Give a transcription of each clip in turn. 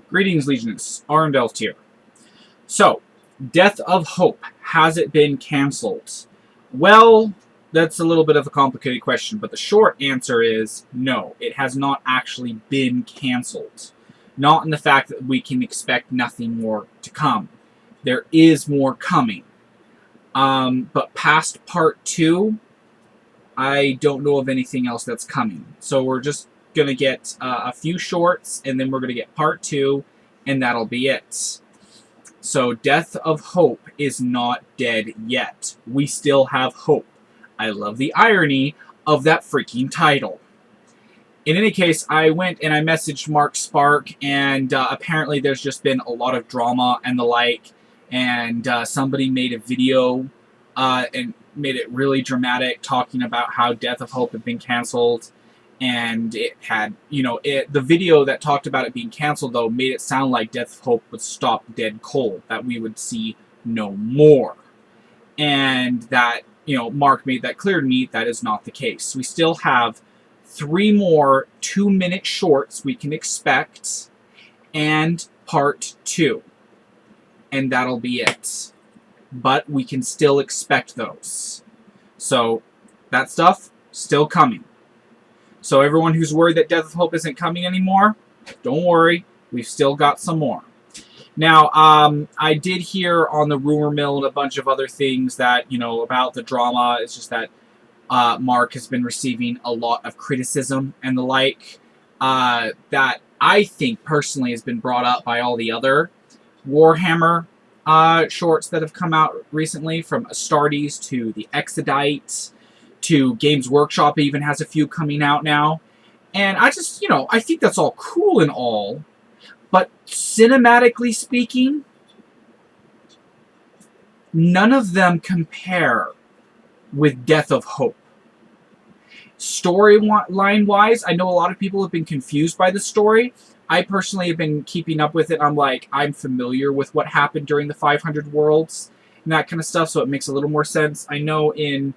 Greetings, Legunus. Arendelft here. So, Death of Hope. Has it been cancelled? Well, that's a little bit of a complicated question, but the short answer is no. It has not actually been cancelled. Not in the fact that we can expect nothing more to come. There is more coming. But past part 2, I don't know of anything else that's coming. So we're just going to get a few shorts, and then we're going to get part 2, and that'll be it. So Death of Hope is not dead yet. We still have hope. I love the irony of that freaking title. In any case, I went and I messaged Mark Spark, and apparently there's just been a lot of drama and the like, and somebody made a video and made it really dramatic, talking about how Death of Hope had been canceled, and it had, the video that talked about it being canceled, though, made it sound like Death of Hope would stop dead cold, that we would see no more. And that, Mark made that clear to me, that is not the case. We still have 3 more 2-minute shorts we can expect, and part 2. And that'll be it. But we can still expect those. So, that stuff, still coming. So everyone who's worried that Death of Hope isn't coming anymore, don't worry. We've still got some more. Now, I did hear on the rumor mill and a bunch of other things that, about the drama. It's just that Mark has been receiving a lot of criticism and the like, that I think personally has been brought up by all the other Warhammer shorts that have come out recently, from Astartes to the Exodite to Games Workshop even has a few coming out now. And I just, I think that's all cool and all, but cinematically speaking, none of them compare with Death of Hope. Storyline-wise, I know a lot of people have been confused by the story. I personally have been keeping up with it. I'm familiar with what happened during the 500 Worlds and that kind of stuff, so it makes a little more sense. I know in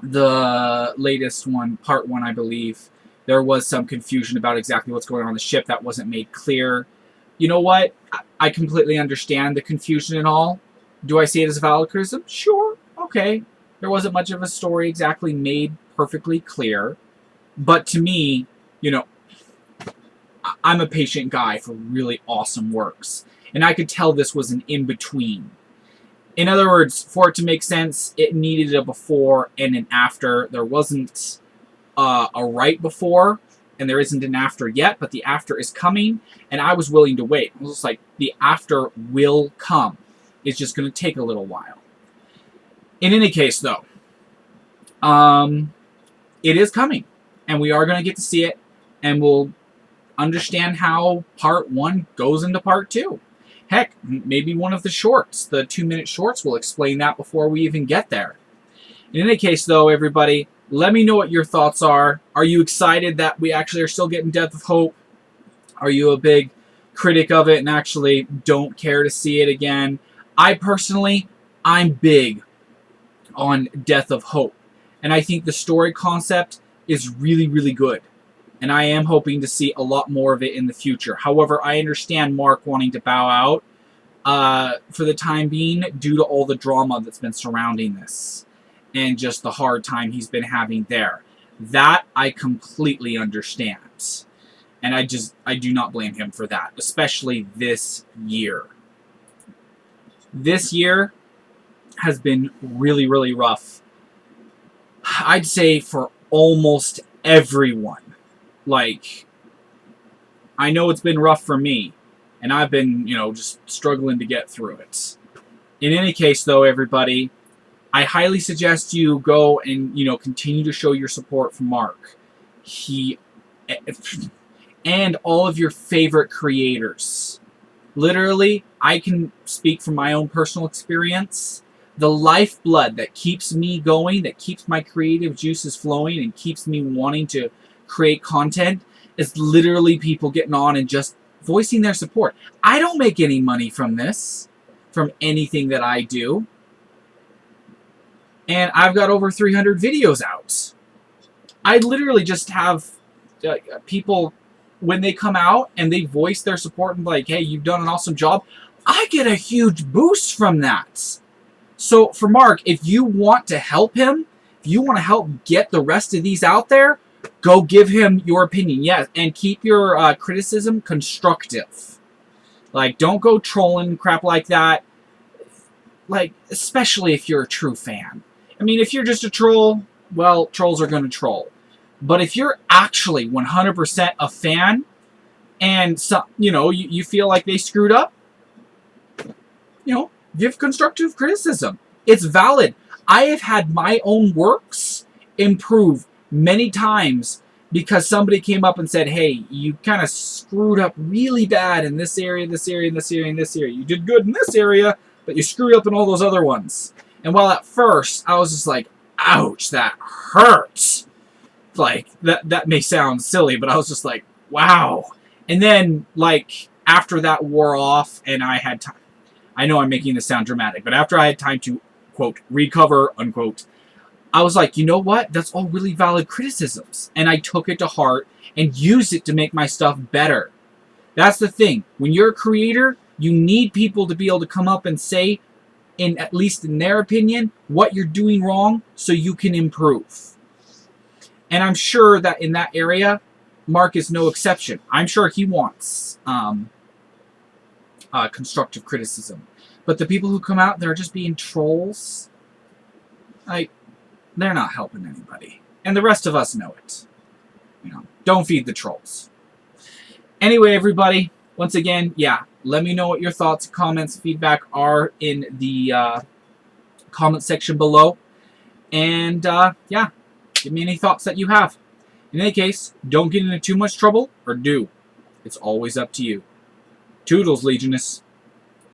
the latest one, part 1, I believe, there was some confusion about exactly what's going on the ship that wasn't made clear. You know what? I completely understand the confusion and all. Do I see it as valid criticism? Sure. Okay. There wasn't much of a story exactly made perfectly clear. But to me, I'm a patient guy for really awesome works. And I could tell this was an in-between. In other words, for it to make sense, it needed a before and an after. There wasn't a right before, and there isn't an after yet, but the after is coming, and I was willing to wait. I was just like, the after will come. It's just going to take a little while. In any case, though, it is coming, and we are going to get to see it, and we'll understand how part 1 goes into part 2. Heck, maybe one of the shorts, the 2-minute shorts, will explain that before we even get there. In any case, though, everybody, let me know what your thoughts are. Are you excited that we actually are still getting Death of Hope? Are you a big critic of it and actually don't care to see it again? I personally, I'm big on Death of Hope. And I think the story concept is really, really good. And I am hoping to see a lot more of it in the future. However, I understand Mark wanting to bow out for the time being due to all the drama that's been surrounding this. And just the hard time he's been having there. That I completely understand. And I do not blame him for that. Especially this year. This year has been really, really rough. I'd say for almost everyone. I know it's been rough for me, and I've been, just struggling to get through it. In any case, though, everybody, I highly suggest you go and, continue to show your support for Mark. And all of your favorite creators. Literally, I can speak from my own personal experience. The lifeblood that keeps me going, that keeps my creative juices flowing, and keeps me wanting to create content is literally people getting on and just voicing their support. I don't make any money from this, from anything that I do. And I've got over 300 videos out. I literally just have people when they come out and they voice their support and like, hey, you've done an awesome job, I get a huge boost from that. So for Mark, if you want to help him, if you want to help get the rest of these out there, go give him your opinion. Yes, and keep your criticism constructive. Like, don't go trolling crap like that. Like, especially if you're a true fan. I mean, if you're just a troll, well, trolls are going to troll. But if you're actually 100% a fan, and you feel like they screwed up, give constructive criticism. It's valid. I have had my own works improve many times because somebody came up and said, hey, you kind of screwed up really bad in this area, this area, and this area, and this area. You did good in this area, but you screwed up in all those other ones. And while at first I was just like, ouch, that hurts. Like, that may sound silly, but I was just like, wow. And then, like, after that wore off and I had time, I know I'm making this sound dramatic, but after I had time to, quote, recover, unquote, I was like, you know what? That's all really valid criticisms. And I took it to heart and used it to make my stuff better. That's the thing. When you're a creator, you need people to be able to come up and say, at least in their opinion, what you're doing wrong so you can improve. And I'm sure that in that area, Mark is no exception. I'm sure he wants constructive criticism. But the people who come out, they're just being trolls. They're not helping anybody. And the rest of us know it. Don't feed the trolls. Anyway, everybody, once again, yeah, let me know what your thoughts, comments, feedback are in the comment section below. And, yeah, give me any thoughts that you have. In any case, don't get into too much trouble, or do. It's always up to you. Toodles, Legionist.